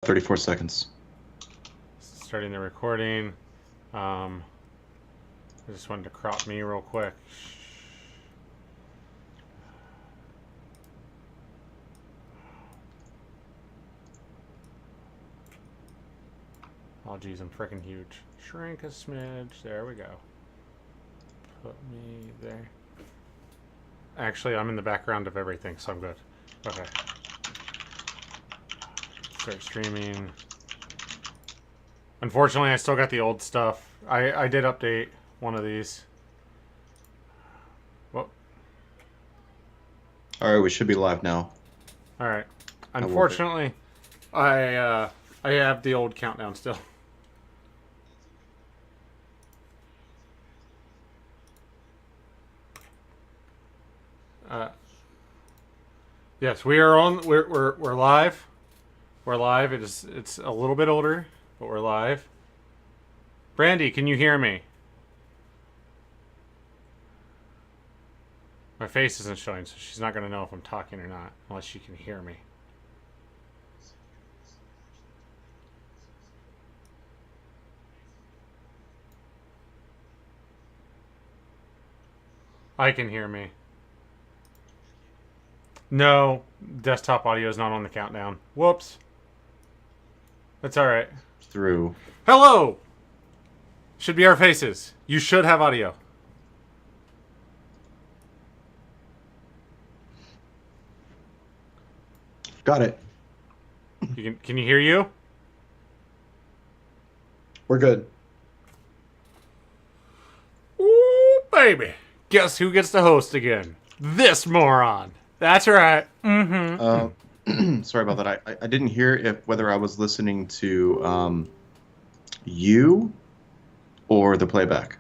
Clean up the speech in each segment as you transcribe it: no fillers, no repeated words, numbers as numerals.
34 seconds. Starting the recording. I just wanted to crop me real quick. Oh, geez, I'm freaking huge. Shrink a smidge. There we go. Put me there. Actually, I'm in the background of everything, so I'm good. Okay. Start streaming. Unfortunately, I still got the old stuff. I did update one of these. Well. All right, we should be live now. All right. Unfortunately, I have the old countdown still. Yes, we are on. We're live. We're live. It's a little bit older, but we're live. Brandy, can you hear me? My face isn't showing, so she's not going to know if I'm talking or not, unless she can hear me. I can hear me. No, desktop audio is not on the countdown. Whoops. That's all right. Through. Hello! Should be our faces. You should have audio. Got it. Can you hear you? We're good. Ooh, baby. Guess who gets to host again? This moron. That's right. Mm-hmm. Sorry about that. I didn't hear whether I was listening to you or the playback.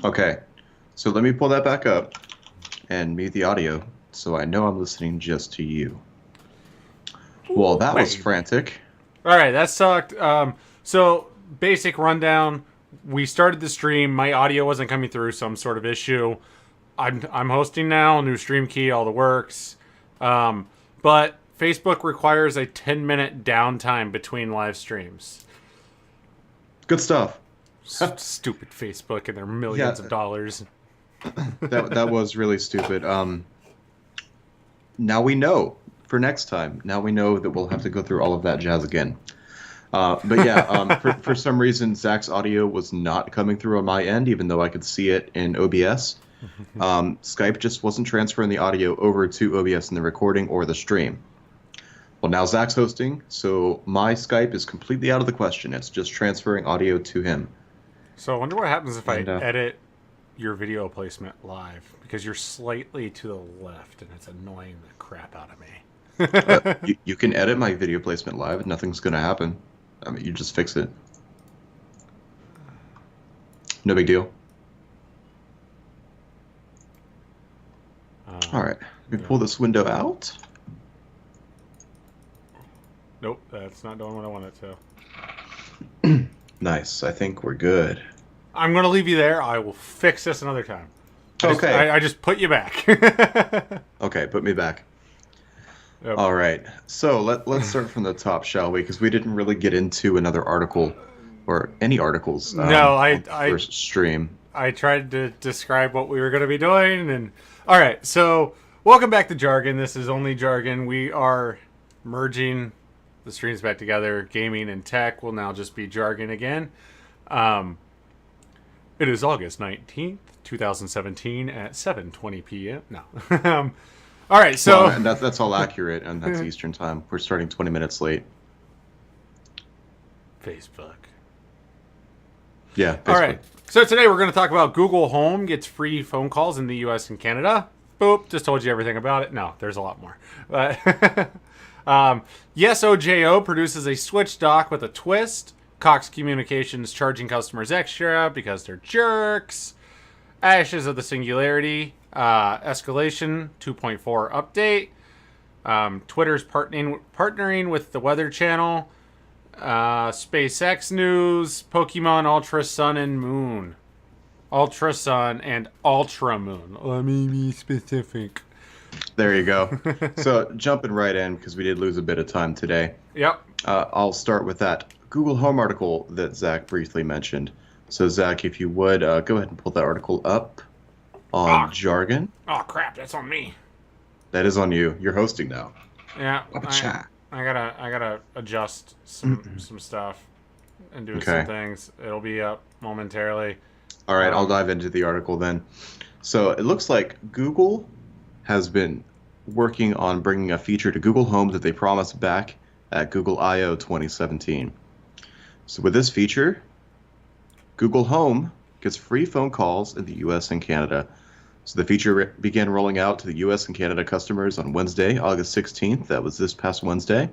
Okay. So let me pull that back up and mute the audio so I know I'm listening just to you. Well, that was frantic. All right, that sucked. So, basic rundown. We started the stream. My audio wasn't coming through, some sort of issue. I'm hosting now, new stream key, all the works. But Facebook requires a 10-minute downtime between live streams. Good stuff. Stupid Facebook and their millions of dollars. That was really stupid. Now we know for next time. Now we know that we'll have to go through all of that jazz again. But yeah, for some reason, Zach's audio was not coming through on my end, even though I could see it in OBS. Skype just wasn't transferring the audio over to OBS in the recording or the stream. Well, now Zach's hosting, so my Skype is completely out of the question. It's just transferring audio to him. So I wonder what happens if I edit your video placement live, because you're slightly to the left, and it's annoying the crap out of me. You can edit my video placement live. Nothing's going to happen. I mean, you just fix it. No big deal. All right. Let me pull this window out. Nope, that's not doing what I want it to. Nice. I think we're good. I'm going to leave you there. I will fix this another time. Okay. I just put you back. Okay, put me back. Yep. All right. So let's start from the top, shall we? Because we didn't really get into another article or any articles. No, on the first stream. I tried to describe what we were going to be doing. And all right, so welcome back to Jargon. This is only Jargon. We are merging the streams back together. Gaming and tech will now just be Jargon again. It is August 19th, 2017 at 7:20 p.m. No. All right, so... Well, and that's all accurate, and that's Eastern time. We're starting 20 minutes late. Facebook. Yeah, Facebook. All right, so today we're going to talk about Google Home gets free phone calls in the U.S. and Canada. Boop, just told you everything about it. No, there's a lot more. But YesOJO produces a Switch dock with a twist. Cox Communications charging customers extra because they're jerks. Ashes of the Singularity. Escalation 2.4 update. Twitter's partnering with the Weather Channel. SpaceX news. Pokemon Ultra Sun and Moon. Ultra Sun and Ultra Moon. Let me be specific. There you go. So jumping right in, because we did lose a bit of time today. Yep. I'll start with that Google Home article that Zach briefly mentioned. So Zach, if you would, go ahead and pull that article up on Jargon. Oh crap, that's on me. That is on you. You're hosting now. Yeah. I gotta adjust some stuff and do some things. It'll be up momentarily. All right, I'll dive into the article then. So it looks like Google has been working on bringing a feature to Google Home that they promised back at Google I/O 2017. So with this feature, Google Home gets free phone calls in the US and Canada. So the feature began rolling out to the US and Canada customers on Wednesday, August 16th. That was this past Wednesday.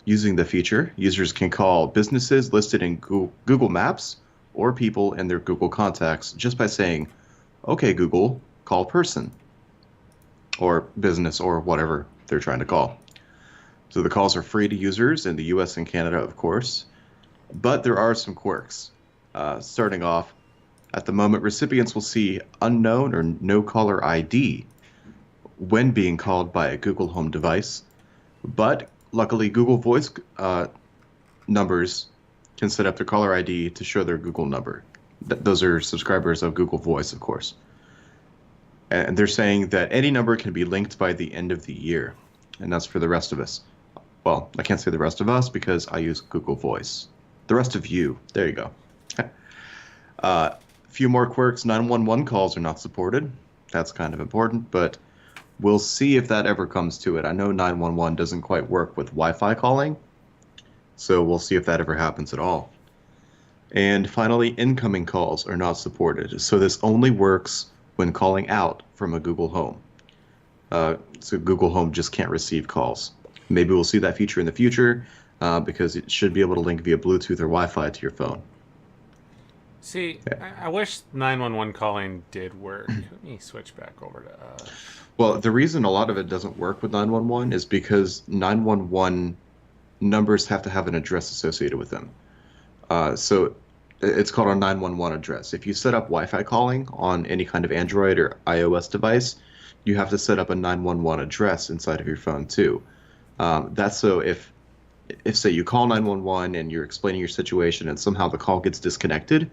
Using the feature, users can call businesses listed in Google Maps or people in their Google contacts just by saying, "Okay, Google, call person," or business, or whatever they're trying to call. So the calls are free to users in the US and Canada, of course, but there are some quirks. Starting off, at the moment, recipients will see unknown or no caller ID when being called by a Google Home device, but luckily Google Voice numbers can set up their caller ID to show their Google number. Those are subscribers of Google Voice, of course. And they're saying that any number can be linked by the end of the year, and that's for the rest of us. Well, I can't say the rest of us because I use Google Voice. The rest of you. There you go. Few more quirks. 911 calls are not supported. That's kind of important, but we'll see if that ever comes to it. I know 911 doesn't quite work with Wi-Fi calling, so we'll see if that ever happens at all. And finally, incoming calls are not supported. So this only works when calling out from a Google Home. So Google Home just can't receive calls. Maybe we'll see that feature in the future because it should be able to link via Bluetooth or Wi-Fi to your phone. See, I wish 911 calling did work. Let me switch back over to... Well, the reason a lot of it doesn't work with 911 is because 911 numbers have to have an address associated with them. So it's called a 911 address. If you set up Wi-Fi calling on any kind of Android or iOS device, you have to set up a 911 address inside of your phone too. That's so if say you call 911 and you're explaining your situation and somehow the call gets disconnected,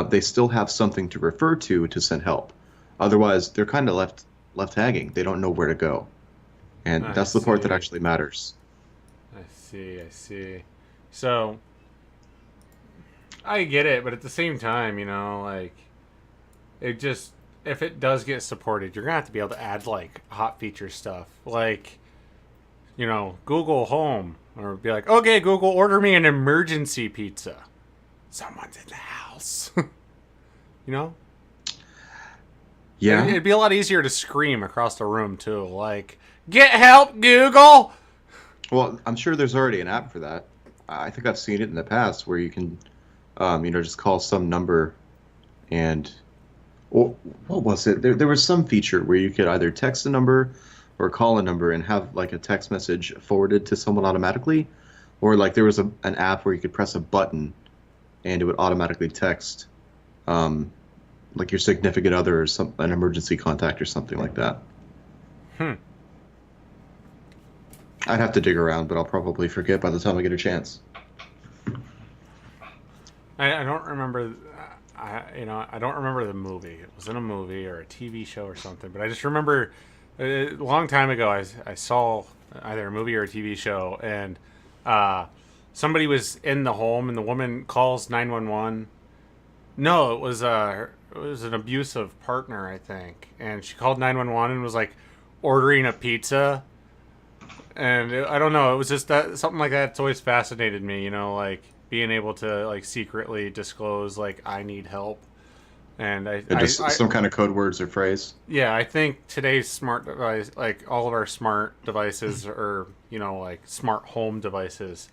they still have something to refer to send help. Otherwise, they're kind of left hanging. They don't know where to go. And that's the part that actually matters. I see. So, I get it, but at the same time, like, it just, if it does get supported, you're going to have to be able to add, like, hot feature stuff. Like, Google Home. Or be like, "Okay, Google, order me an emergency pizza. Someone's in the house." Yeah. It'd be a lot easier to scream across the room, too. Like, "Get help, Google!" Well, I'm sure there's already an app for that. I think I've seen it in the past where you can, just call some number and... What was it? There was some feature where you could either text a number or call a number and have like a text message forwarded to someone automatically, or like there was an app where you could press a button and it would automatically text like your significant other or an emergency contact or something like that. I'd have to dig around, but I'll probably forget by the time I get a chance. I don't remember. I don't remember the movie. It was in a movie or a TV show or something, but I just remember a long time ago I saw either a movie or a TV show, and somebody was in the home and the woman calls 911. No, it was an abusive partner, I think, and she called 911 and was like ordering a pizza. And I don't know, it was just that something like that. It's always fascinated me, like being able to like secretly disclose like I need help. And some kind of code words or phrase. Yeah, I think today's smart device, like all of our smart devices or, like smart home devices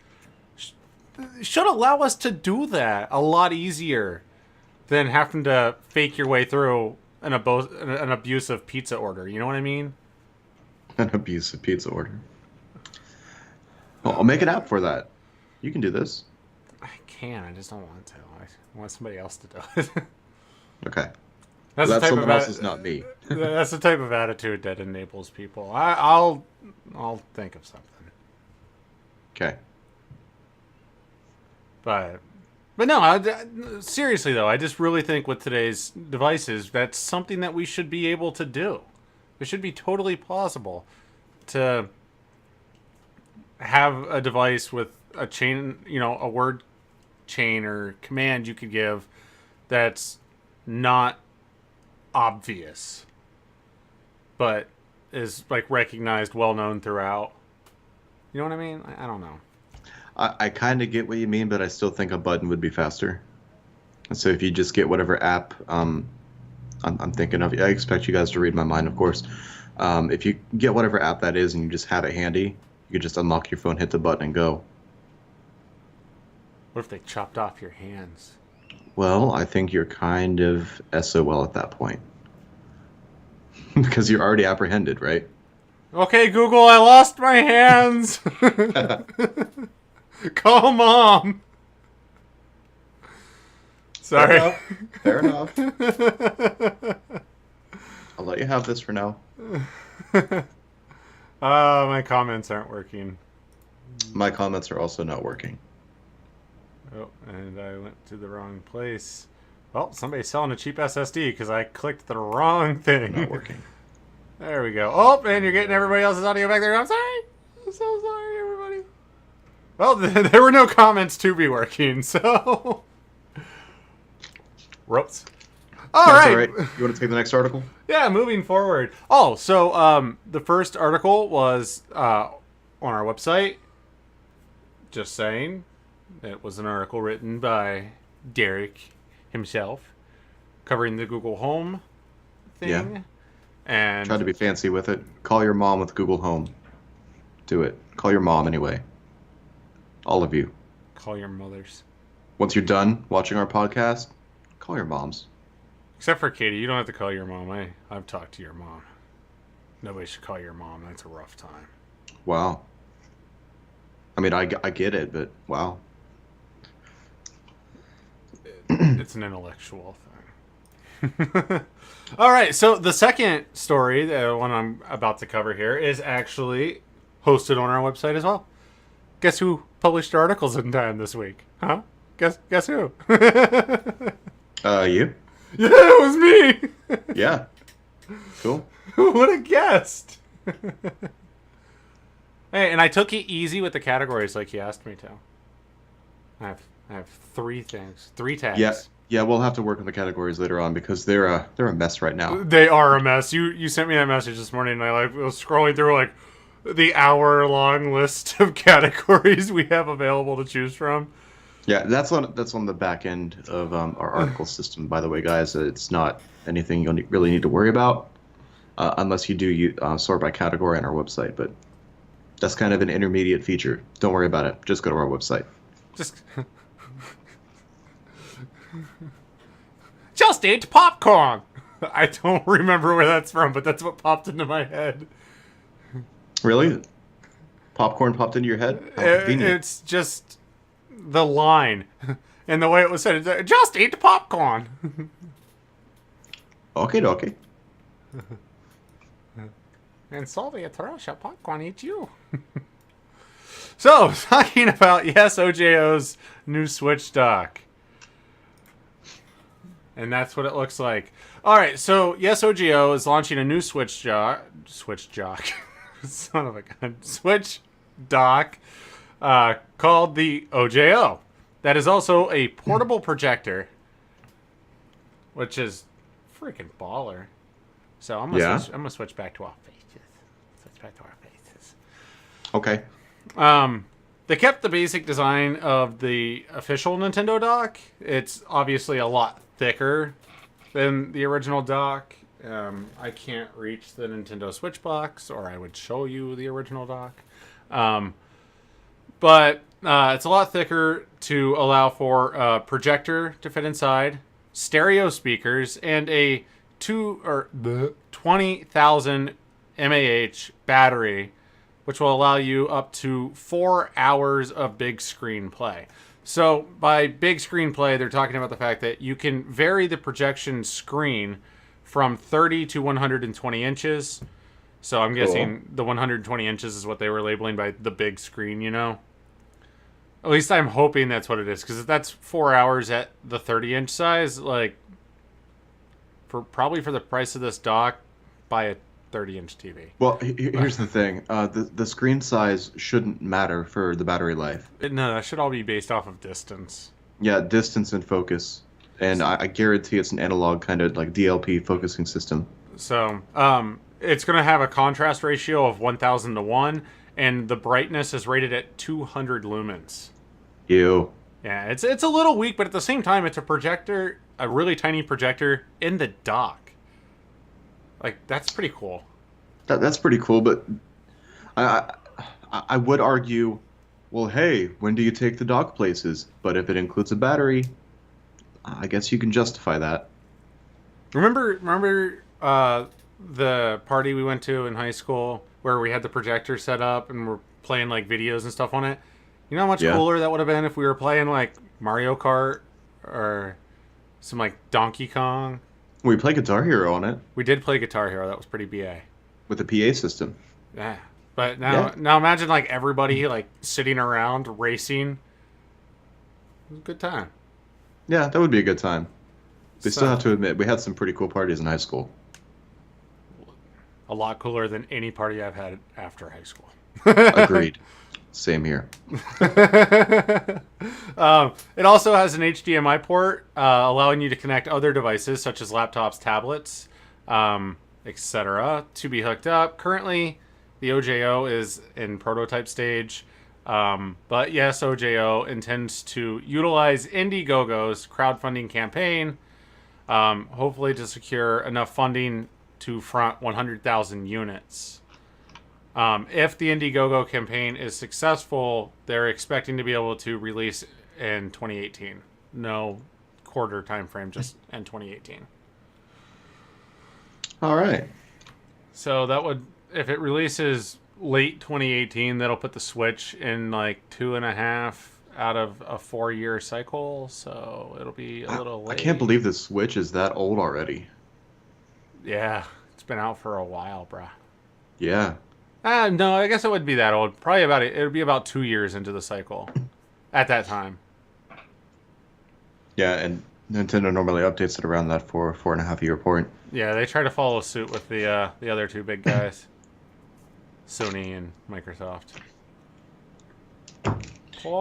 should allow us to do that a lot easier than having to fake your way through an abusive pizza order. You know what I mean? An abusive pizza order. Well, I'll make an app for that. You can do this. I just don't want to. I want somebody else to do it. Okay. That's the That type someone of else is not me. that's the type of attitude that enables people. I'll think of something. Okay. But no, seriously though, I just really think with today's devices, that's something that we should be able to do. It should be totally possible to have a device with a chain, a word chain or command you could give that's not obvious, but is like recognized, well known throughout. You know what I mean? I don't know. I kind of get what you mean, but I still think a button would be faster. So if you just get whatever app I'm thinking of, I expect you guys to read my mind, of course. If you get whatever app that is and you just have it handy, you could just unlock your phone, hit the button, and go. What if they chopped off your hands? Well, I think you're kind of SOL at that point. Because you're already apprehended, right? Okay, Google, I lost my hands. Call Mom. Sorry. Fair enough. I'll let you have this for now. My comments aren't working. My comments are also not working. Oh, and I went to the wrong place. Well, somebody's selling a cheap SSD because I clicked the wrong thing. Not working. There we go. Oh, and you're getting everybody else's audio back there. I'm sorry. I'm so sorry, everybody. Well, there were no comments to be working, so... Ropes. All right. You want to take the next article? Yeah, moving forward. Oh, so the first article was on our website. Just saying. It was an article written by Derek himself covering the Google Home thing. Yeah. And Try to be fancy with it. Call your mom with Google Home. Do it. Call your mom anyway. All of you. call your mothers. Once you're done watching our podcast, call your moms. Except for Katie, you don't have to call your mom. I've talked to your mom. Nobody should call your mom. That's a rough time. Wow. I mean, I get it, but wow. It's an intellectual thing. All right, so the second story, the one I'm about to cover here, is actually hosted on our website as well. Guess who published articles in time this week? Huh? Guess who? You? Yeah, it was me. Yeah. Cool. What a guest. Hey, and I took it easy with the categories like you asked me to. I have three things, three tags. Yeah, we'll have to work on the categories later on because they're a mess right now. They are a mess. You sent me that message this morning, and I was scrolling through the hour-long list of categories we have available to choose from. Yeah, that's on the back end of our article system. By the way, guys, it's not anything you'll really need to worry about unless you do sort by category on our website. But that's kind of an intermediate feature. Don't worry about it. Just go to our website. Just eat popcorn. I don't remember where that's from, but that's what popped into my head. Really? Popcorn popped into your head? How convenient. It's just the line and the way it was said. It's, just eat popcorn. Okay. And Soviet Russia, popcorn eats you. So, talking about OJO's new Switch dock. And that's what it looks like. Alright, so OJO is launching a new Switch dock. Son of a gun. Switch dock called the OJO. That is also a portable projector, which is freaking baller. So I'm gonna switch back to our faces. Okay. They kept the basic design of the official Nintendo dock. It's obviously a lot thicker than the original dock. I can't reach the Nintendo Switch box, or I would show you the original dock. But it's a lot thicker to allow for a projector to fit inside, stereo speakers, and a 20,000 mAh battery, which will allow you up to 4 hours of big screen play. So by big screen play, they're talking about the fact that you can vary the projection screen from 30 to 120 inches. So I'm Cool. guessing the 120 inches is what they were labeling by the big screen, you know? At least I'm hoping that's what it is, because if that's 4 hours at the 30-inch size, like, probably for the price of this dock, buy a 30-inch TV. Well, here's the thing. The screen size shouldn't matter for the battery life. No, that should all be based off of distance. Yeah, distance and focus. And I guarantee it's an analog kind of like DLP focusing system. So, it's going to have a contrast ratio of 1,000 to 1, and the brightness is rated at 200 lumens. Ew. Yeah, it's a little weak, but at the same time, it's a projector, a really tiny projector in the dock. Like, that's pretty cool. That's pretty cool, but I would argue, well, hey, when do you take the dock places? But if it includes a battery, I guess you can justify that. Remember the party we went to in high school where we had the projector set up and we're playing like videos and stuff on it? You know how much cooler that would have been if we were playing like Mario Kart or some like Donkey Kong? We play Guitar Hero on it. We did play Guitar Hero. That was pretty BA. With the PA system. Yeah. But now imagine like everybody like sitting around racing. It was a good time. Yeah, that would be a good time. They So- still have to admit, we had some pretty cool parties in high school. A lot cooler than any party I've had after high school. Agreed. Same here. It also has an HDMI port, allowing you to connect other devices such as laptops, tablets, etc. to be hooked up. Currently, the OJO is in prototype stage, but yes, OJO intends to utilize Indiegogo's crowdfunding campaign, hopefully to secure enough funding to front 100,000 units. If the Indiegogo campaign is successful, they're expecting to be able to release in 2018. No quarter time frame, just in 2018. All right. So that would, if it releases late 2018, that'll put the Switch in like 2.5 out of a 4-year cycle. So it'll be a little late. I can't believe the Switch is that old already. Yeah, it's been out for a while, bruh. Yeah. No, I guess it would be that old. Probably it would be about 2 years into the cycle at that time. Yeah, and Nintendo normally updates it around that 4.5 year point. Yeah, they try to follow suit with the other two big guys, Sony and Microsoft.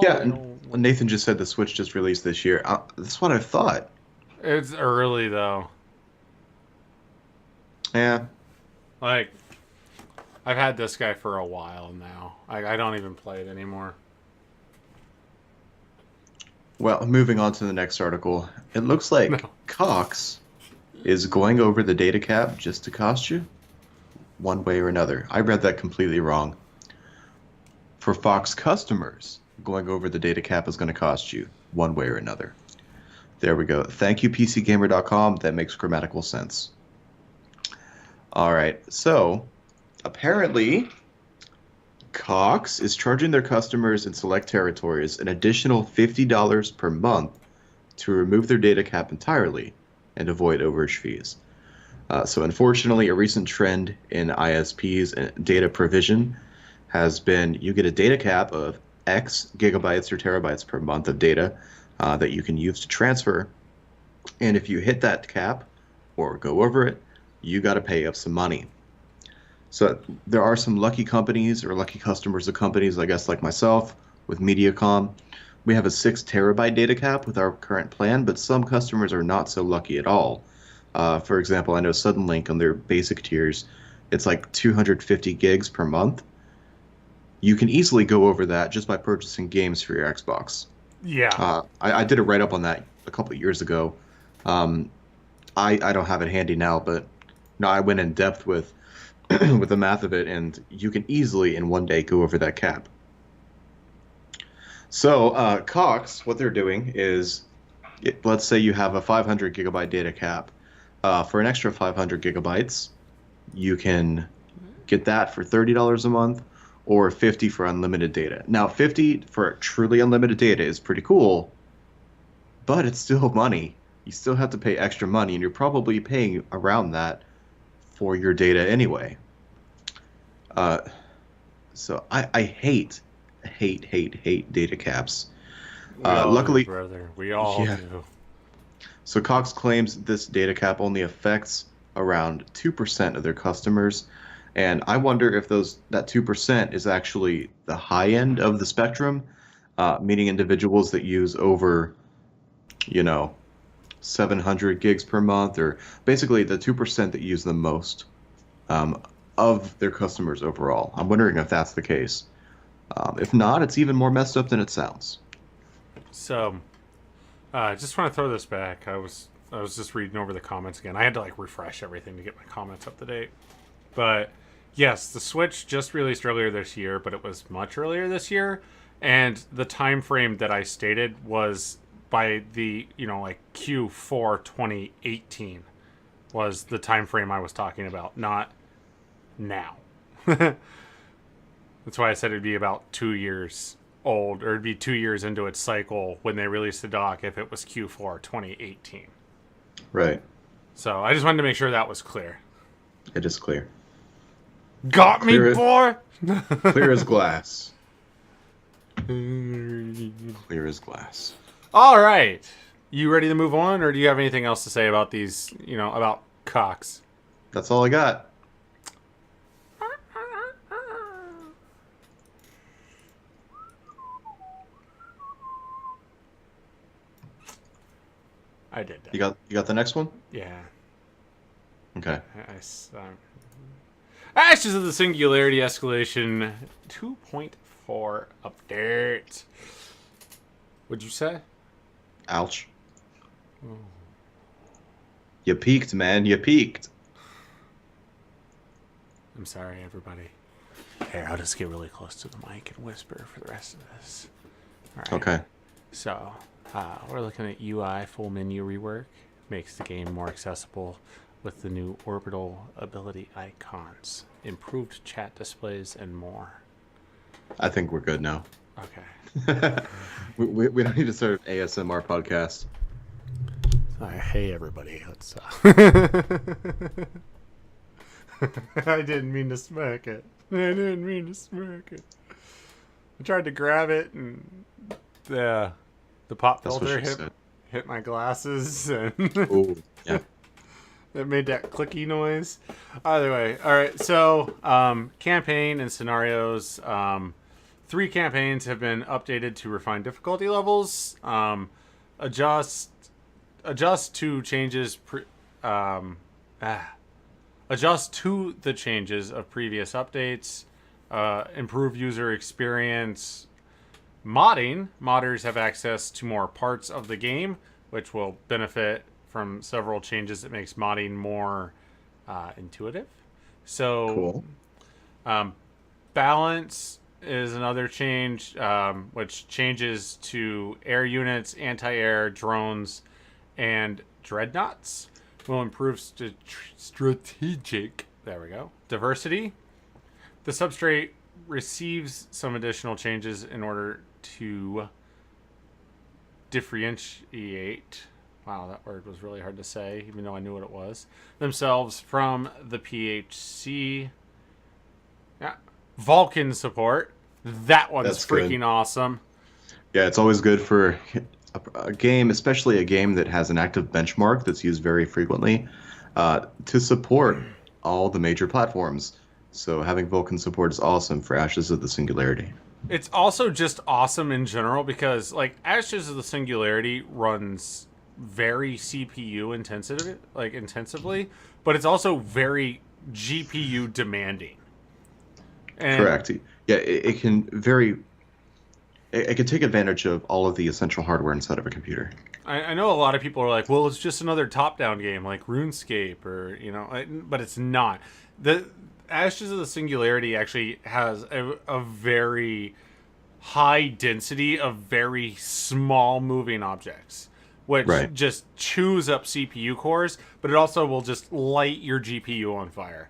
Yeah, and Nathan just said the Switch just released this year. That's what I thought. It's early though. Yeah. Like, I've had this guy for a while now. I don't even play it anymore. Well, moving on to the next article. It looks like No. Cox is going over the data cap just to cost you one way or another. I read that completely wrong. For Fox customers, going over the data cap is going to cost you one way or another. There we go. Thank you, PCGamer.com. That makes grammatical sense. All right. So, apparently, Cox is charging their customers in select territories an additional $50 per month to remove their data cap entirely and avoid overage fees. So unfortunately, a recent trend in ISPs and data provision has been you get a data cap of X gigabytes or terabytes per month of data that you can use to transfer. And if you hit that cap or go over it, you got to pay up some money. So there are some lucky companies or lucky customers of companies, I guess, like myself with Mediacom. We have a 6 terabyte data cap with our current plan, but some customers are not so lucky at all. For example, I know Suddenlink on their basic tiers, it's like 250 gigs per month. You can easily go over that just by purchasing games for your Xbox. Yeah. I did a write-up on that a couple of years ago. I don't have it handy now, but no, I went in depth with with the math of it, and you can easily in one day go over that cap. So Cox, what they're doing is, let's say you have a 500 gigabyte data cap. For an extra 500 gigabytes, you can get that for $30 a month, or $50 for unlimited data. Now, $50 for truly unlimited data is pretty cool, but it's still money. you still have to pay extra money, and you're probably paying around that for your data anyway. So I hate data caps. We all Luckily, do, brother. We all yeah. do. So Cox claims this data cap only affects around 2% of their customers, and I wonder if that 2% is actually the high end of the spectrum, meaning individuals that use over, 700 gigs per month, or basically the 2% that use the most of their customers overall. I'm wondering if that's the case. If not, it's even more messed up than it sounds. So, I just want to throw this back. I was just reading over the comments again. I had to refresh everything to get my comments up to date. But yes, the Switch just released earlier this year, but it was much earlier this year, and the time frame that I stated was by the Q4 2018 was the time frame I was talking about, not now. That's why I said it'd be about 2 years old, or it'd be 2 years into its cycle when they released the dock if it was Q4 2018. Right. So I just wanted to make sure that was clear. It is clear. Got me, boy! Clear as glass. Clear as glass. All right. You ready to move on, or do you have anything else to say about these, about Cox? That's all I got. I did that. You got the next one? Yeah. Okay. Ashes of the Singularity Escalation 2.4 update. What'd you say? Ouch. Oh. You peaked, man. You peaked. I'm sorry, everybody. Here, I'll just get really close to the mic and whisper for the rest of this. All right. Okay. So, we're looking at UI full menu rework. Makes the game more accessible with the new orbital ability icons, improved chat displays, and more. I think we're good now. Okay. we don't need to start an ASMR podcast. Hey, everybody. Let's. I didn't mean to smack it. I tried to grab it, and the pop filter hit my glasses, and Ooh, yeah. it made that clicky noise. Either way, all right. So, campaign and scenarios. 3 campaigns have been updated to refine difficulty levels. Adjust to changes. Adjust to the changes of previous updates. Improve user experience. Modders have access to more parts of the game, which will benefit from several changes that makes modding more intuitive. So, cool. Balance is another change, which changes to air units, anti-air, drones, and dreadnoughts. Will improve strategic. There we go. Diversity. The substrate receives some additional changes in order to differentiate. Wow, that word was really hard to say, even though I knew what it was. Themselves from the PHC. Yeah. Vulcan support. That one's That's freaking good. awesome. Yeah, it's always good for a game, especially a game that has an active benchmark that's used very frequently, to support all the major platforms. So having Vulkan support is awesome for Ashes of the Singularity. It's also just awesome in general because, Ashes of the Singularity runs very CPU intensively, but it's also very GPU demanding. And Correct. Yeah, it can it can take advantage of all of the essential hardware inside of a computer. I know a lot of people are like, well, it's just another top-down game like RuneScape, or but it's not. The Ashes of the Singularity actually has a very high density of very small moving objects, which just chews up CPU cores, but it also will just light your GPU on fire.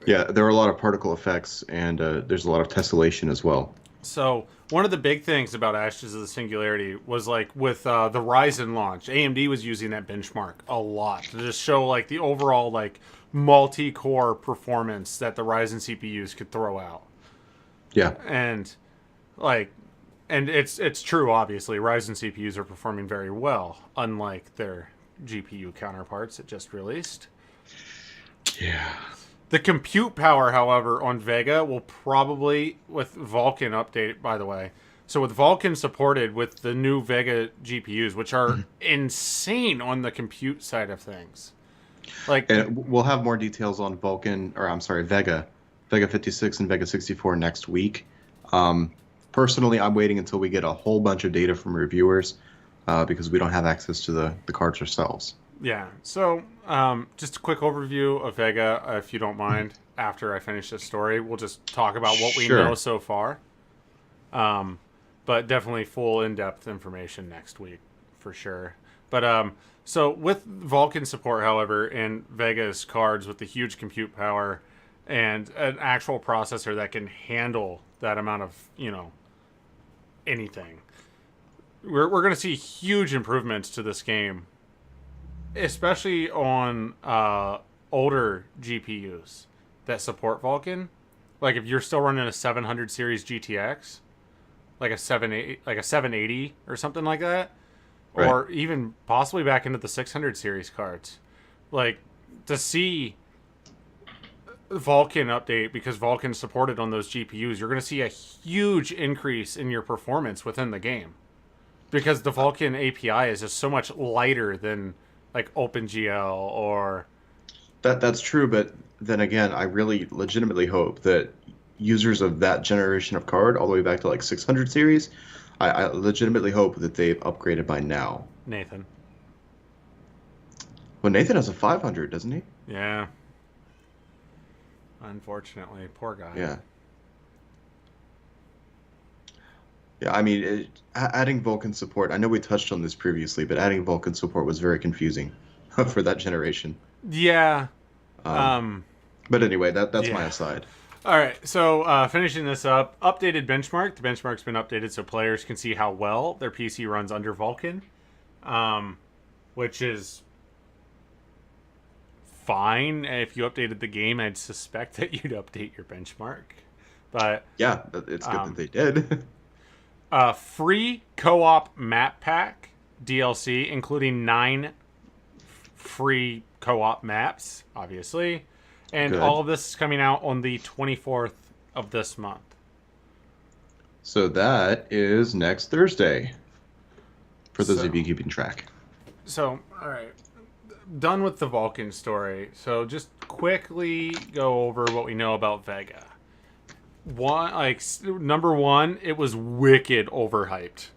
Yeah, there are a lot of particle effects, and there's a lot of tessellation as well. So one of the big things about Ashes of the Singularity was like with the Ryzen launch, AMD was using that benchmark a lot to just show like the overall like multi-core performance that the Ryzen CPUs could throw out. Yeah. And it's true, obviously. Ryzen CPUs are performing very well, unlike their GPU counterparts it just released. Yeah. The compute power, however, on Vega will probably, with Vulkan update, by the way. So with Vulkan supported with the new Vega GPUs, which are insane on the compute side of things. Like, and we'll have more details on Vega 56 and Vega 64 next week. Personally, I'm waiting until we get a whole bunch of data from reviewers because we don't have access to the cards ourselves. Yeah. So just a quick overview of Vega, if you don't mind. After I finish this story, we'll just talk about what we know so far. But definitely full in-depth information next week for sure. But so with Vulkan support, however, and Vega's cards with the huge compute power and an actual processor that can handle that amount of, anything, we're going to see huge improvements to this game, especially on older GPUs that support Vulkan. Like if you're still running a 700 series GTX, like a 780 or something like that, right. Or even possibly back into the 600 series cards, like to see Vulkan update, because Vulkan's supported on those GPUs, you're going to see a huge increase in your performance within the game, because the Vulkan API is just so much lighter than like OpenGL or... That's true, but then again, I really legitimately hope that users of that generation of card, all the way back to like 600 series, I legitimately hope that they've upgraded by now. Nathan. Well, Nathan has a 500, doesn't he? Yeah. Unfortunately, poor guy. Yeah. Yeah, I mean, adding Vulkan support, I know we touched on this previously, but adding Vulkan support was very confusing for that generation. Yeah. But anyway, that's my aside. All right, so finishing this up, updated benchmark. The benchmark's been updated so players can see how well their PC runs under Vulkan, which is fine. If you updated the game, I'd suspect that you'd update your benchmark. But yeah, it's good that they did. Free co-op map pack DLC, including 9 free co-op maps, obviously. And all of this is coming out on the 24th of this month. So that is next Thursday, for those of you keeping track. So, all right. Done with the Vulkan story. So just quickly go over what we know about Vega. Number one, it was wicked overhyped.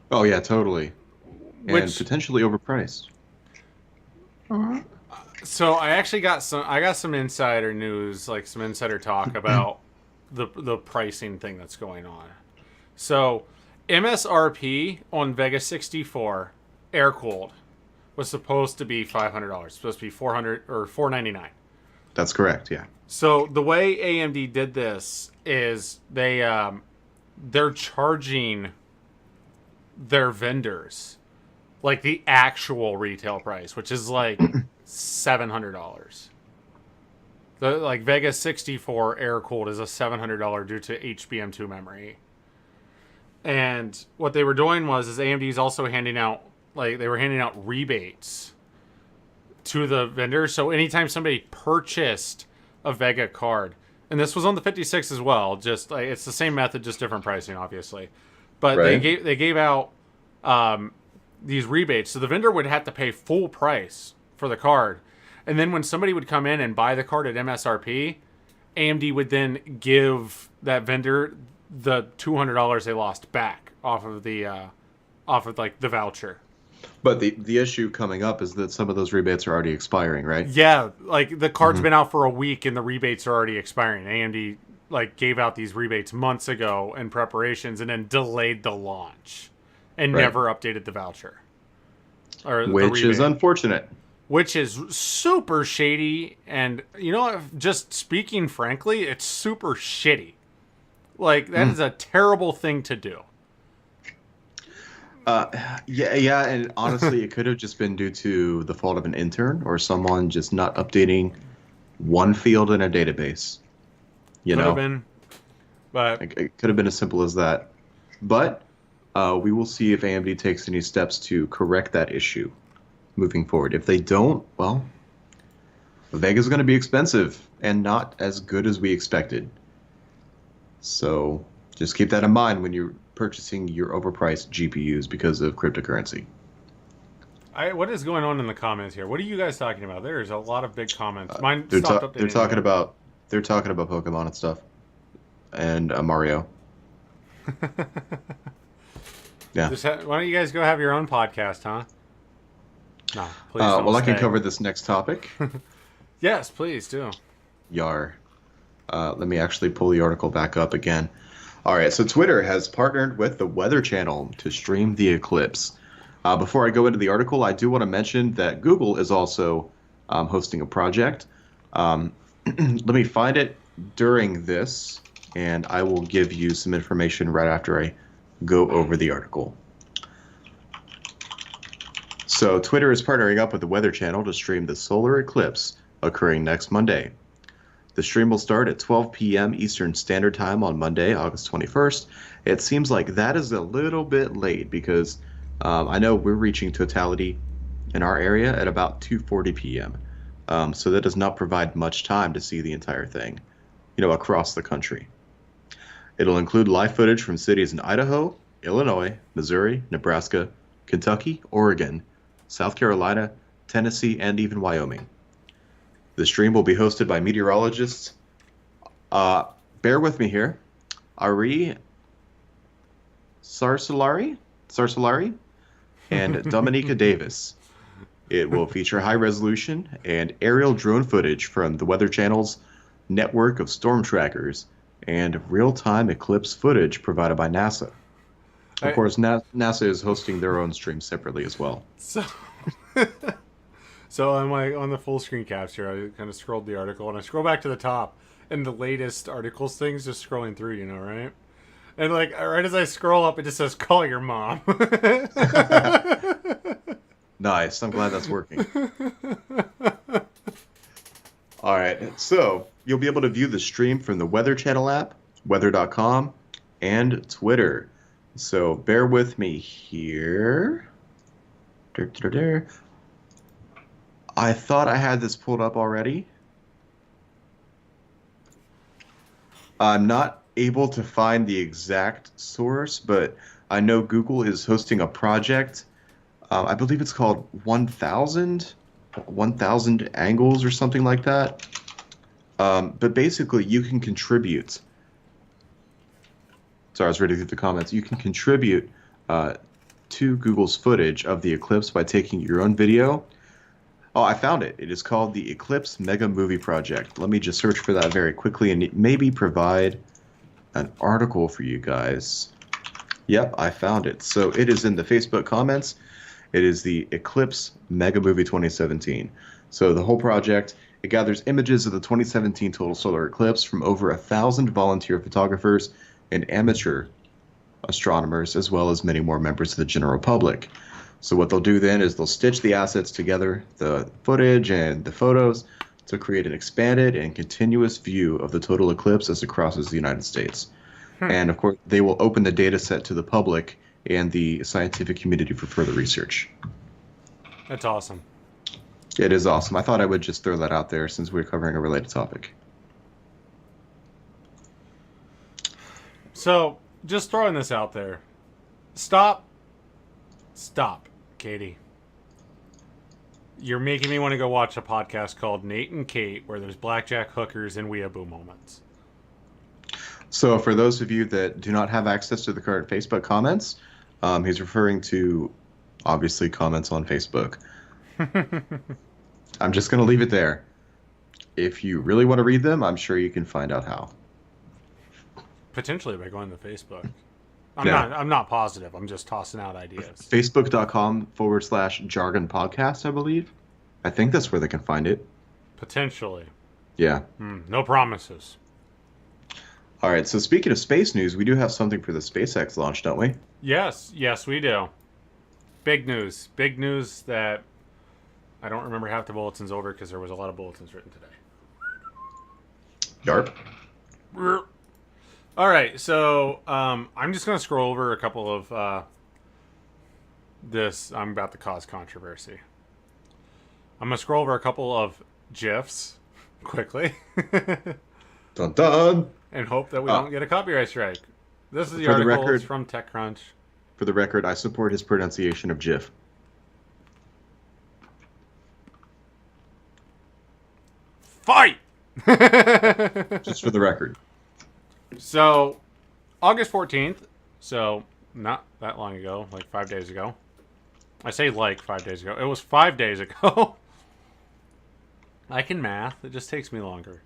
Oh yeah, totally. And potentially overpriced. So I actually got some insider news, like some insider talk about the pricing thing that's going on. So MSRP on Vega 64 air cooled was supposed to be $500. Supposed to be $400 or $499. That's correct. Yeah. So the way AMD did this is they're charging their vendors like the actual retail price, which is like $700. The like Vega 64 air cooled is a $700 due to HBM2 memory. And what they were doing was AMD's also handing out rebates to the vendors. So anytime somebody purchased a Vega card, and this was on the 56 as well, just like it's the same method, just different pricing, obviously. But right. they gave out these rebates, so the vendor would have to pay full price for the card, and then when somebody would come in and buy the card at MSRP, AMD would then give that vendor the $200 they lost back off of the voucher. But the issue coming up is that some of those rebates are already expiring, right? Yeah, like the card's been out for a week and the rebates are already expiring. AMD like gave out these rebates months ago in preparations and then delayed the launch and never updated the voucher. Which is unfortunate. Which is super shady, and just speaking frankly, it's super shitty. Like, that is a terrible thing to do. Yeah, and honestly, it could have just been due to the fault of an intern or someone just not updating one field in a database. Could have been, but it could have been as simple as that. But we will see if AMD takes any steps to correct that issue moving forward. If they don't, well, Vega's going to be expensive and not as good as we expected. So just keep that in mind when you're purchasing your overpriced GPUs because of cryptocurrency. What is going on in the comments here? What are you guys talking about? There's a lot of big comments. Mine They're stopped updating. They're talking about Pokemon and stuff, and Mario. Yeah. Why don't you guys go have your own podcast, huh? No, please don't. Well, I can cover this next topic. Yes, please do. Yar. Let me actually pull the article back up again. All right, so Twitter has partnered with the Weather Channel to stream the eclipse. Before I go into the article, I do want to mention that Google is also hosting a project. Let me find it during this, and I will give you some information right after I go over the article. So Twitter is partnering up with the Weather Channel to stream the solar eclipse occurring next Monday. The stream will start at 12 p.m. Eastern Standard Time on Monday, August 21st. It seems like that is a little bit late because I know we're reaching totality in our area at about 2:40 p.m. So that does not provide much time to see the entire thing, across the country. It'll include live footage from cities in Idaho, Illinois, Missouri, Nebraska, Kentucky, Oregon, South Carolina, Tennessee, and even Wyoming. The stream will be hosted by meteorologists. Bear with me here. Ari Sarsalari and Dominica Davis. It will feature high-resolution and aerial drone footage from the Weather Channel's network of storm trackers and real-time eclipse footage provided by NASA. Of course, NASA is hosting their own stream separately as well. So on the full screen caps here, I kind of scrolled the article, and I scroll back to the top, and the latest articles thing's just scrolling through, right? And right as I scroll up, it just says, "Call your mom." Nice. I'm glad that's working. All right. So you'll be able to view the stream from the Weather Channel app, weather.com, and Twitter. So bear with me here. I thought I had this pulled up already. I'm not able to find the exact source, but I know Google is hosting a project. I believe it's called 1,000 angles or something like that. But basically, you can contribute. Sorry, I was reading through the comments. You can contribute to Google's footage of the eclipse by taking your own video. Oh, I found it. It is called the Eclipse Mega Movie Project. Let me just search for that very quickly and maybe provide an article for you guys. Yep, I found it. So it is in the Facebook comments. It is the Eclipse Mega Movie 2017. So the whole project, it gathers images of the 2017 total solar eclipse from over 1,000 volunteer photographers and amateur astronomers, as well as many more members of the general public. So what they'll do then is they'll stitch the assets together, the footage and the photos, to create an expanded and continuous view of the total eclipse as it crosses the United States. And of course, they will open the data set to the public and the scientific community for further research. That's awesome. It is awesome. I thought I would just throw that out there since we're covering a related topic. So, just throwing this out there. Stop, Katie. You're making me want to go watch a podcast called Nate and Kate, where there's blackjack, hookers, and weeaboo moments. So for those of you that do not have access to the current Facebook comments, he's referring to, obviously, comments on Facebook. I'm just going to leave it there. If you really want to read them, I'm sure you can find out how. Potentially by going to Facebook. I'm not positive. I'm just tossing out ideas. Facebook.com/Jargon Podcast, I believe. I think that's where they can find it. Potentially. Yeah. No promises. All right, so speaking of space news, we do have something for the SpaceX launch, don't we? Yes, we do. Big news. Big news that I don't remember half the bulletins over because there was a lot of bulletins written today. Yarp. All right, so I'm just going to scroll over a couple of this. I'm about to cause controversy. I'm going to scroll over a couple of GIFs quickly. Dun dun! And hope that we don't get a copyright strike. This is the For the article. record- It's from TechCrunch. For the record, I support his pronunciation of GIF. Fight! Just for the record. So, August 14th, so not that long ago, like 5 days ago. I say like 5 days ago. It was 5 days ago. I can math. It just takes me longer.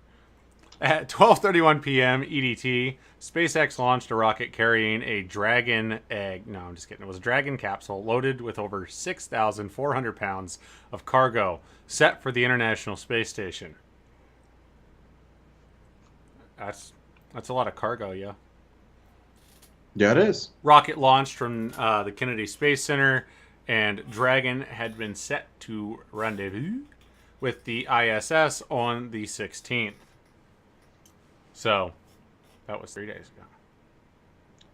At 12:31 p.m. EDT, SpaceX launched a rocket carrying a Dragon egg. No, I'm just kidding. It was a Dragon capsule loaded with over 6,400 pounds of cargo set for the International Space Station. That's a lot of cargo, yeah. Yeah, it is. Rocket launched from the Kennedy Space Center, and Dragon had been set to rendezvous with the ISS on the 16th. So, that was 3 days ago.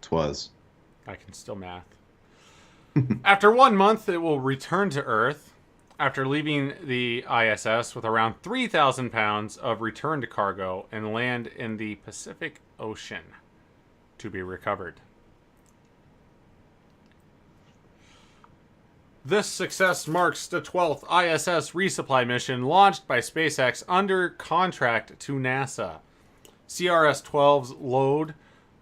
'Twas. I can still math. After 1 month, it will return to Earth after leaving the ISS with around 3,000 pounds of returned cargo and land in the Pacific Ocean to be recovered. This success marks the 12th ISS resupply mission launched by SpaceX under contract to NASA. CRS-12's load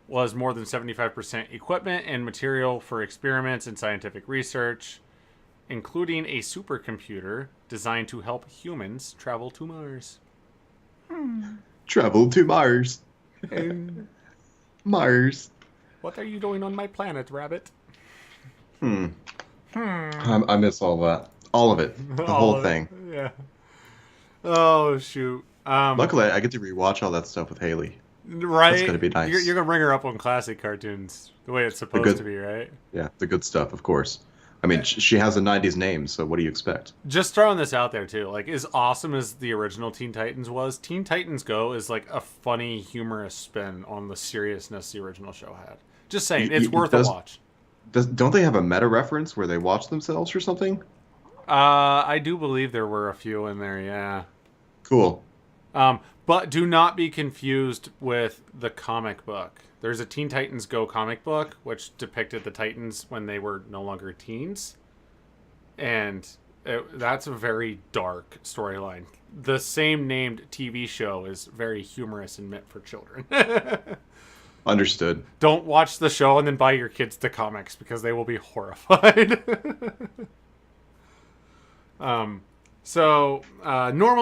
was more than 75% equipment and material for experiments and scientific research, including a supercomputer designed to help humans travel to Mars. Travel to Mars. Mars. What are you doing on my planet, Rabbit? I miss all that. All of it. The All whole of thing. it. Yeah. Oh, shoot. Luckily, I get to rewatch all that stuff with Haley. Right? That's gonna be nice. You're going to bring her up on classic cartoons the way it's supposed to be, right? Yeah, the good stuff, of course. I mean, she has a 90s name, so what do you expect? Just throwing this out there, too. Like, as awesome as the original Teen Titans was, Teen Titans Go is like a funny, humorous spin on the seriousness the original show had. Just saying, it's worth a watch. Don't they have a meta reference where they watch themselves or something? I do believe there were a few in there, yeah. Cool. But do not be confused with the comic book. There's a Teen Titans Go comic book, which depicted the Titans when they were no longer teens. And that's a very dark storyline. The same named TV show is very humorous and meant for children. Understood. Don't watch the show and then buy your kids the comics because they will be horrified. Normally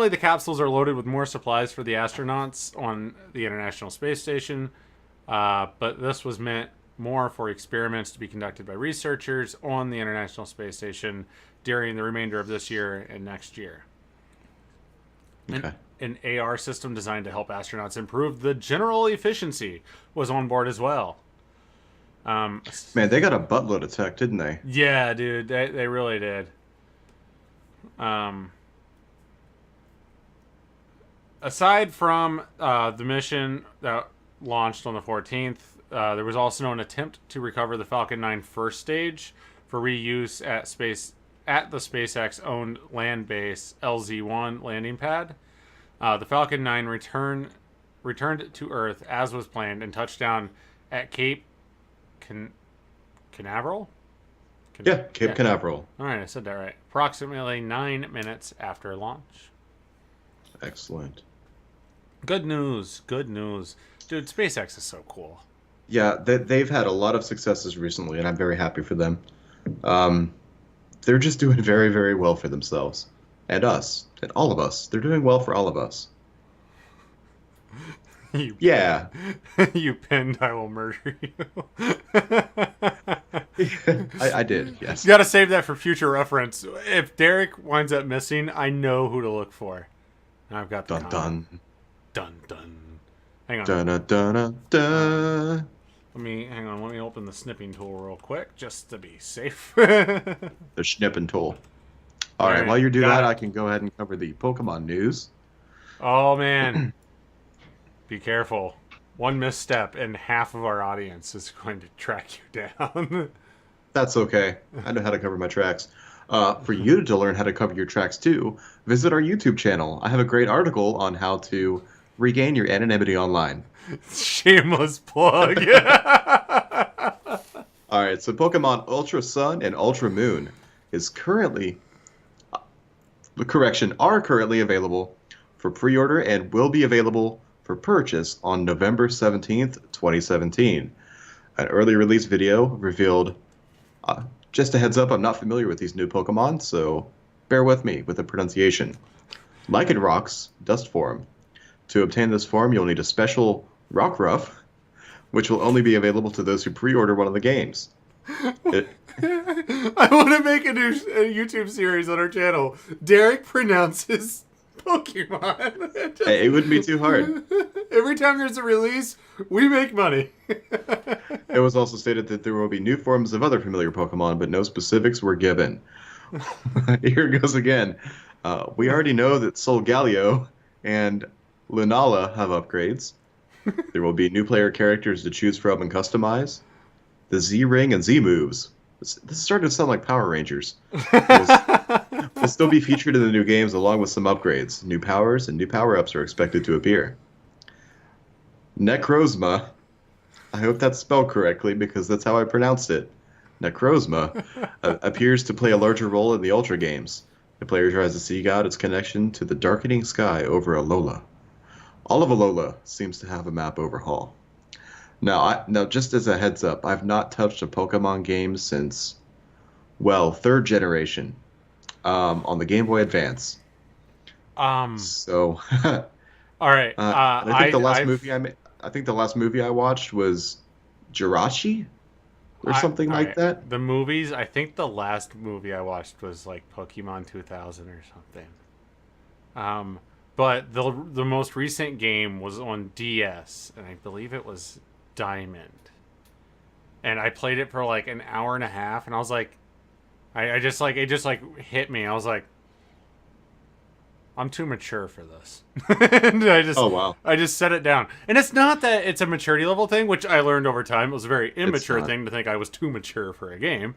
the capsules are loaded with more supplies for the astronauts on the International Space Station, but this was meant more for experiments to be conducted by researchers on the International Space Station during the remainder of this year and next year. Okay. An AR system designed to help astronauts improve the general efficiency was on board as well. Man, they got a buttload of tech, didn't they? Yeah, dude, they really did. Aside from the mission that launched on the 14th, there was also an attempt to recover the Falcon 9 first stage for reuse at the SpaceX-owned land base LZ-1 landing pad. The Falcon 9 returned to Earth as was planned and touched down at Cape Canaveral? Cape Canaveral. All right, I said that right. Approximately 9 minutes after launch. Excellent. Good news. Good news. Dude, SpaceX is so cool. Yeah, they've had a lot of successes recently, and I'm very happy for them. They're just doing very, very well for themselves. And us. And all of us. They're doing well for all of us. Yeah. You pinned, I will murder you. I did, yes. You gotta save that for future reference. If Derek winds up missing, I know who to look for. I've got the Dun dun. Dun dun. Hang on. Da-da-da-da-da. Hang on. Let me open the snipping tool real quick, just to be safe. The snipping tool. All right, while you do got that, it. I can go ahead and cover the Pokemon news. Oh man, be careful. One misstep, and half of our audience is going to track you down. That's okay. I know how to cover my tracks. For you to learn how to cover your tracks too, visit our YouTube channel. I have a great article on how to regain your anonymity online. Shameless plug. All right, so Pokemon Ultra Sun and Ultra Moon is currently, are currently available for pre-order and will be available for purchase on November 17th, 2017. An early release video revealed, just a heads up, I'm not familiar with these new Pokemon, so bear with me with the pronunciation. Lycanroc's dust form. To obtain this form, you'll need a special Rockruff, which will only be available to those who pre-order one of the games. I want to make a YouTube series on our channel. Derek pronounces Pokemon. It wouldn't be too hard. Every time there's a release, we make money. It was also stated that there will be new forms of other familiar Pokemon, but no specifics were given. Here it goes again. We already know that Solgaleo and Lunala have upgrades. There will be new player characters to choose from and customize. The Z-Ring and Z-Moves. This is starting to sound like Power Rangers. Will still be featured in the new games along with some upgrades. New powers and new power-ups are expected to appear. Necrozma. I hope that's spelled correctly because that's how I pronounced it. Necrozma appears to play a larger role in the Ultra games. The player tries to seek out its connection to the darkening sky over Alola. All of Alola seems to have a map overhaul. Now, just as a heads up, I've not touched a Pokemon game since, third generation, on the Game Boy Advance. So, all right. I think the last movie I watched was Jirachi, or something like that. The movies. I think the last movie I watched was like Pokemon 2000 or something. But the most recent game was on DS, and I believe it was Diamond. And I played it for like an hour and a half, and I was like, it just hit me. I was like, I'm too mature for this. And I just set it down. And it's not that it's a maturity level thing, which I learned over time. It was a very immature thing to think I was too mature for a game.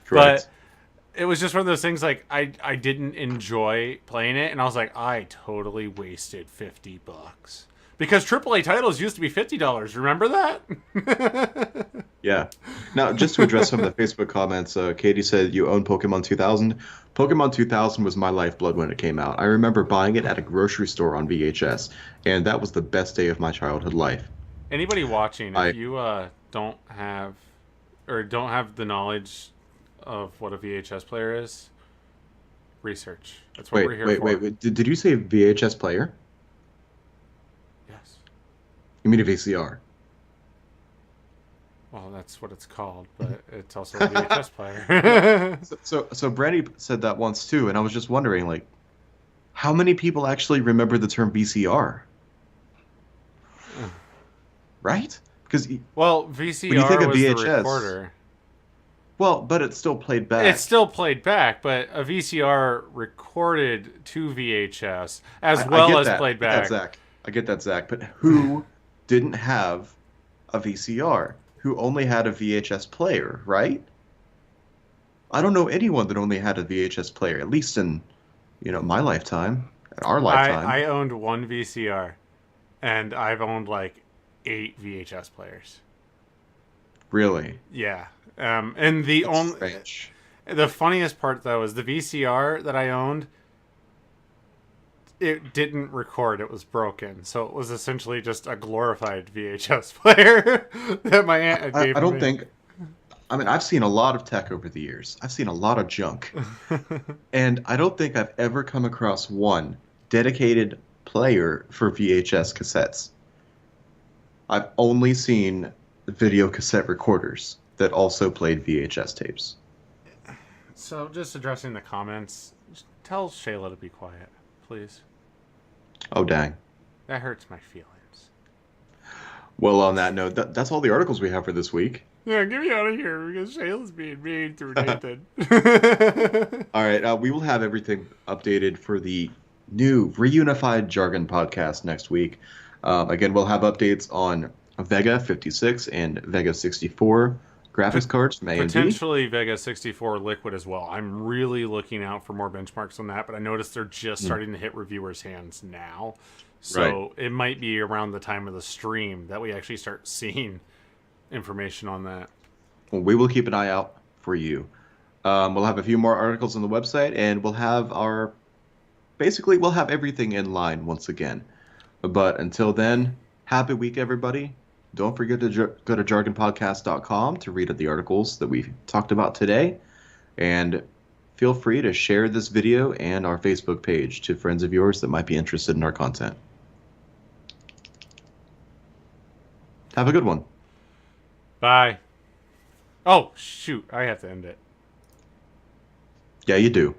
Correct. But it was just one of those things like I didn't enjoy playing it, and I was like, I totally wasted $50 because AAA titles used to be $50. Remember that? Yeah. Now, just to address some of the Facebook comments, Katie said you own Pokemon 2000. Pokemon 2000 was my lifeblood when it came out. I remember buying it at a grocery store on VHS, and that was the best day of my childhood life. Anybody watching, if you don't have the knowledge of what a VHS player is, research. That's what we're here for. Wait. Did you say VHS player? Yes. You mean a VCR? Well, that's what it's called, but it's also a VHS player. So Brandy said that once too, and I was just wondering, like, how many people actually remember the term VCR? Right? Because VCR when you think of was VHS, the recorder. Well, but it still played back. It still played back, but a VCR recorded to VHS as well as played back. I get that, Zach. But who didn't have a VCR? Who only had a VHS player, right? I don't know anyone that only had a VHS player, at least in, my lifetime, our lifetime. I owned one VCR, and I've owned like 8 VHS players. Really? Yeah. And the funniest part though is the VCR that I owned, it didn't record, it was broken. So it was essentially just a glorified VHS player that my aunt had gave me. I've seen a lot of tech over the years. I've seen a lot of junk. And I don't think I've ever come across one dedicated player for VHS cassettes. I've only seen video cassette recorders that also played VHS tapes. So, just addressing the comments, tell Shayla to be quiet, please. Oh, dang. That hurts my feelings. Well, on that note, that's all the articles we have for this week. Yeah, get me out of here because Shayla's being mean through Nathan. All right, we will have everything updated for the new reunified Jargon podcast next week. Again, we'll have updates on Vega 56 and Vega 64 graphics cards from AMD. Potentially Vega 64 Liquid as well. I'm really looking out for more benchmarks on that, but I noticed they're just starting to hit reviewers' hands now. So it might be around the time of the stream that we actually start seeing information on that. Well, we will keep an eye out for you. We'll have a few more articles on the website, and we'll have we'll have everything in line once again. But until then, happy week, everybody. Don't forget to go to jargonpodcast.com to read the articles that we talked about today. And feel free to share this video and our Facebook page to friends of yours that might be interested in our content. Have a good one. Bye. Oh, shoot. I have to end it. Yeah, you do.